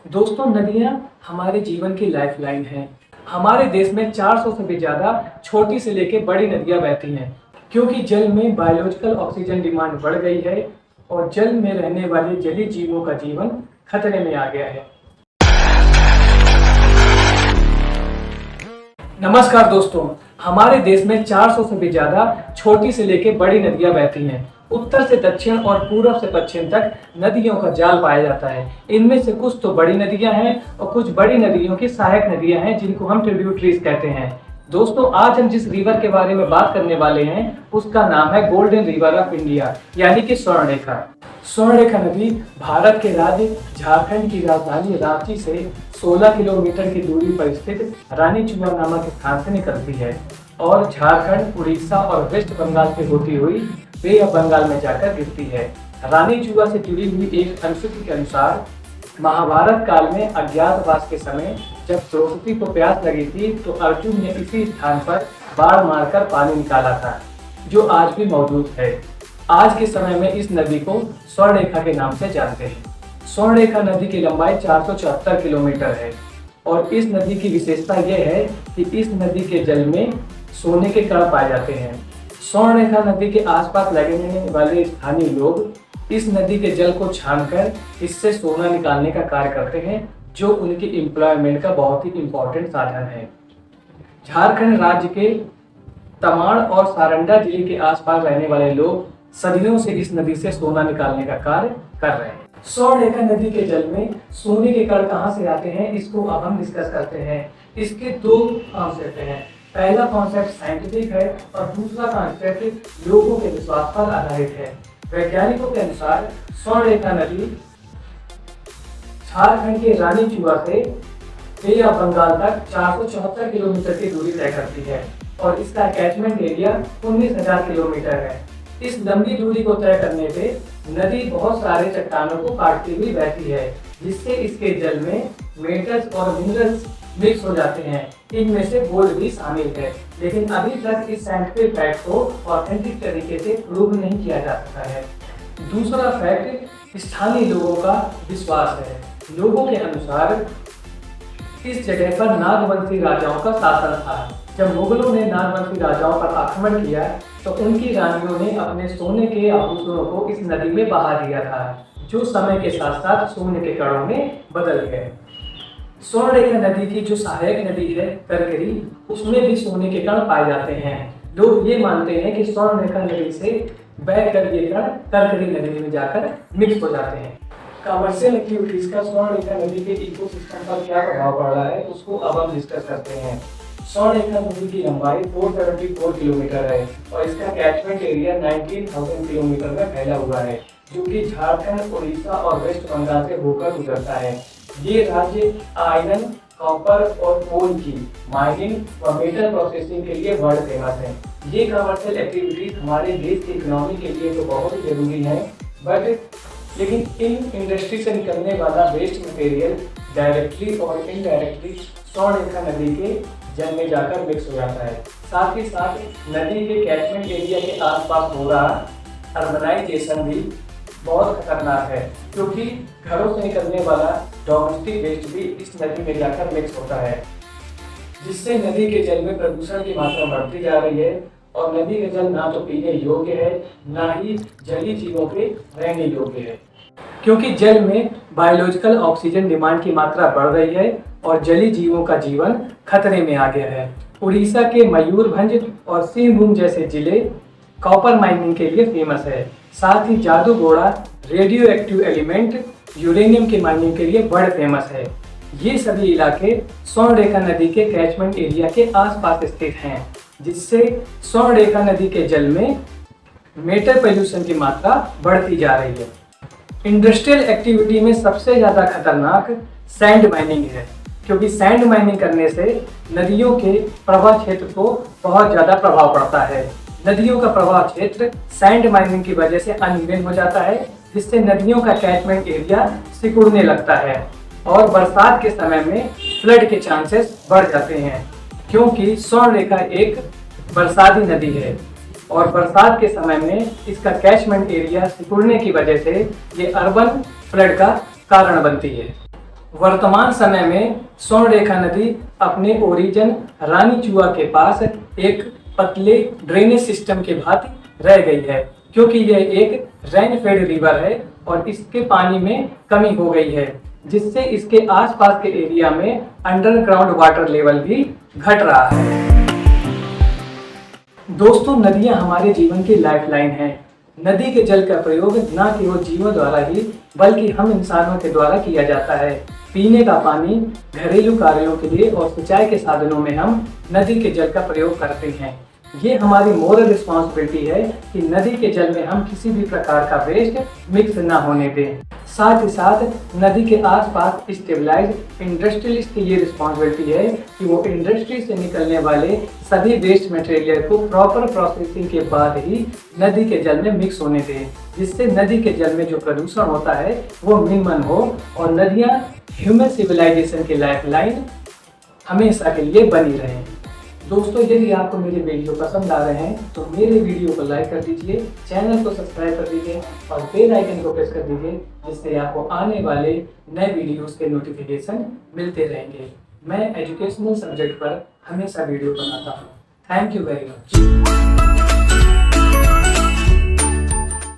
दोस्तों, नदियाँ हमारे जीवन की लाइफलाइन हैं। हमारे देश में 400 से भी ज़्यादा छोटी से लेके बड़ी नदियाँ बहती हैं, क्योंकि जल में बायोलॉजिकल ऑक्सीजन डिमांड बढ़ गई है और जल में रहने वाले जलीय जीवों का जीवन खतरे में आ गया है। नमस्कार दोस्तों, हमारे देश में 400 से भी ज़्यादा छोटी से लेके बड़ी नदियाँ बहती हैं। उत्तर से दक्षिण और पूरब से पश्चिम तक नदियों का जाल पाया जाता है। इनमें से कुछ तो बड़ी नदियां हैं और कुछ बड़ी नदियों की सहायक नदियां हैं, जिनको हम ट्रिब्यूटरीज कहते हैं। दोस्तों, आज हम जिस रिवर के बारे में बात करने वाले हैं उसका नाम है गोल्डन रिवर ऑफ इंडिया, यानी कि स्वर्णरेखा। स्वर्णरेखा नदी भारत के राज्य झारखंड की राजधानी रांची से 16 किलोमीटर की दूरी पर स्थित रानीचुआ नामक स्थान से निकलती है और झारखंड, उड़ीसा और वेस्ट बंगाल से होती हुई बे ऑफ बंगाल में जाकर गिरती है। रानीचुआ से जुड़ी हुई एक अनुश्रुति के अनुसार महाभारत काल में अज्ञातवास के समय जब द्रौपदी को प्यास लगी थी तो अर्जुन ने इसी स्थान पर बाण मारकर पानी निकाला था, जो आज भी मौजूद है। आज के समय में इस नदी को स्वर्णरेखा के नाम से जानते हैं। स्वर्णरेखा नदी की लंबाई 474 किलोमीटर है और इस नदी की विशेषता यह है कि इस नदी के जल में सोने के कण पाए जाते हैं। स्वर्णरेखा नदी के आसपास लगने वाले स्थानीय लोग इस नदी के जल को छानकर इससे सोना निकालने का कार्य करते हैं, जो उनके एम्प्लॉयमेंट का बहुत ही इम्पोर्टेंट साधन है। झारखंड राज्य के तमाड़ और सारंडा जिले के आसपास रहने वाले लोग सदियों से इस नदी से सोना निकालने का कार्य कर रहे हैं। स्वर्णरेखा नदी के जल में सोने के कण कहां से आते हैं, इसको अब हम डिस्कस करते हैं। इसके दो कॉन्सेप्ट हैं। पहला कॉन्सेप्ट साइंटिफिक है और दूसरा कॉन्सेप्ट लोगों के विश्वास पर आधारित है। वैज्ञानिकों के अनुसार स्वर्णरेखा नदी झारखंड के रानीचुआ से बे ऑफ बंगाल तक 474 किलोमीटर की दूरी तय करती है और इसका कैचमेंट एरिया 19,000 किलोमीटर है। इस लंबी दूरी को तय करने पे नदी बहुत सारे चट्टानों को काटती हुई बहती है, जिससे इसके जल में मेटल्स और मिनरल्स मिक्स हो जाते हैं। इनमें से गोल्ड भी शामिल है, लेकिन अभी तक इस साइंटिफिक फैक्ट को ऑथेंटिक तरीके से प्रूव नहीं किया जा सका है। दूसरा फैक्ट स्थानीय लोगों का विश्वास है। लोगों के अनुसार इस जगह पर नागवंशी राजाओं का शासन था। जब मुगलों ने नागवंशी राजाओं पर आक्रमण किया तो उनकी रानियों ने अपने सोने के आभूषणों को इस नदी में बहा दिया था, जो समय के साथ साथ सोने के कणों में बदल गए। स्वर्णरेखा नदी की जो सहायक नदी है करकरी, उसमें भी सोने के कण पाए जाते हैं। लोग ये मानते हैं कि स्वर्णरेखा नदी से बहकर ये कण करकरी नदी में जाकर मिक्स हो जाते हैं। कमर्शियल एक्टिविटीज का स्वर्णरेखा नदी के इकोसिस्टम पर क्या प्रभाव पड़ रहा है, उसको अब हम डिस्कस करते हैं। स्वर्णरेखा नदी की लंबाई 474 किलोमीटर है और इसका कैचमेंट एरिया 19,000 किलोमीटर में फैला हुआ है, जो कि झारखंड, उड़ीसा और वेस्ट बंगाल से होकर गुजरता है। ये राज्य आयरन, कॉपर और कोल की माइनिंग और मेटल प्रोसेसिंग के लिए वर्ल्ड फेमस है। ये कमर्शियल एक्टिविटीज हमारे देश की इकोनॉमी के लिए तो बहुत ही जरूरी है, लेकिन इन इंडस्ट्री से निकलने वाला वेस्ट मटेरियल डायरेक्टली और इनडायरेक्टली स्वर्णरेखा नदी के जल में जाकर मिक्स हो जाता है। साथ ही साथ नदी के कैचमेंट एरिया के आसपास हो रहा अर्बनाइजेशन भी बहुत खतरनाक है, क्योंकि घरों से निकलने वाला डोमेस्टिक वेस्ट भी इस नदी में जाकर मिक्स होता है, जिससे नदी के जल में प्रदूषण की मात्रा बढ़ती जा रही है और नदी का जल ना तो पीने योग्य है, ना ही जलीय जीवों के रहने योग्य है। क्योंकि जल में बायोलॉजिकल ऑक्सीजन डिमांड की मात्रा बढ़ रही है और जलीय जीवों का जीवन खतरे में आ गया है। उड़ीसा के मयूरभंज और सिंहभूम जैसे जिले कॉपर माइनिंग के लिए फेमस है। साथ ही Jaduguda radioactive element uranium की माइनिंग के लिए बड़े फेमस है। ये सभी इलाके स्वर्णरेखा नदी के कैचमेंट एरिया के आसपास स्थित हैं, जिससे स्वर्णरेखा नदी के जल में मेटल पोल्यूशन की मात्रा बढ़ती जा रही है। इंडस्ट्रियल एक्टिविटी में सबसे ज़्यादा खतरनाक सैंड माइनिंग है, क्योंकि सैंड माइनिंग करने से नदियों के प्रवाह क्षेत्र को बहुत ज़्यादा प्रभाव पड़ता है। नदियों का प्रवाह क्षेत्र सैंड माइनिंग की वजह से अनइवन हो जाता है, जिससे नदियों का कैचमेंट एरिया सिकुड़ने लगता है और बरसात के समय में फ्लड के चांसेस बढ़ जाते हैं, क्योंकि स्वर्णरेखा एक बरसाती नदी है और बरसात के समय में इसका कैचमेंट एरिया सिकुड़ने की वजह से ये अर्बन फ्लड का कारण बनती है। वर्तमान समय में स्वर्णरेखा नदी अपने ओरिजिन रानी चुआ के पास एक पतले ड्रेनेज सिस्टम के भांति रह गई है, क्योंकि यह एक रेन फेड रिवर है और इसके पानी में कमी हो गई है, जिससे इसके आसपास के एरिया में अंडरग्राउंड वाटर लेवल भी घट रहा है। दोस्तों, नदियां हमारे जीवन की लाइफलाइन है। नदी के जल का प्रयोग न केवल जीवों द्वारा ही बल्कि हम इंसानों के द्वारा किया जाता है। पीने का पानी, घरेलू कार्यों के लिए और सिंचाई के साधनों में हम नदी के जल का प्रयोग करते हैं। ये हमारी मोरल रिस्पॉन्सिबिलिटी है कि नदी के जल में हम किसी भी प्रकार का वेस्ट मिक्स ना होने दें। साथ ही साथ नदी के आसपास स्टेबलाइज इंडस्ट्रियलिस्ट की ये रिस्पॉन्सिबिलिटी है कि वो इंडस्ट्री से निकलने वाले सभी वेस्ट मटेरियल को प्रॉपर प्रोसेसिंग के बाद ही नदी के जल में मिक्स होने दें, जिससे नदी के जल में जो प्रदूषण होता है वो मिनिमम हो और नदियाँ ह्यूमन सिविलाइजेशन की लाइफलाइन हमेशा के लिए बनी रहें। दोस्तों, यदि आपको मेरे वीडियो पसंद आ रहे हैं तो मेरे वीडियो को लाइक कर दीजिए, चैनल को सब्सक्राइब कर दीजिए और बेल आइकन को प्रेस कर दीजिए, जिससे आपको आने वाले नए वीडियोस के नोटिफिकेशन मिलते रहेंगे। मैं एजुकेशनल सब्जेक्ट पर हमेशा वीडियो बनाता हूँ। Thank you very much.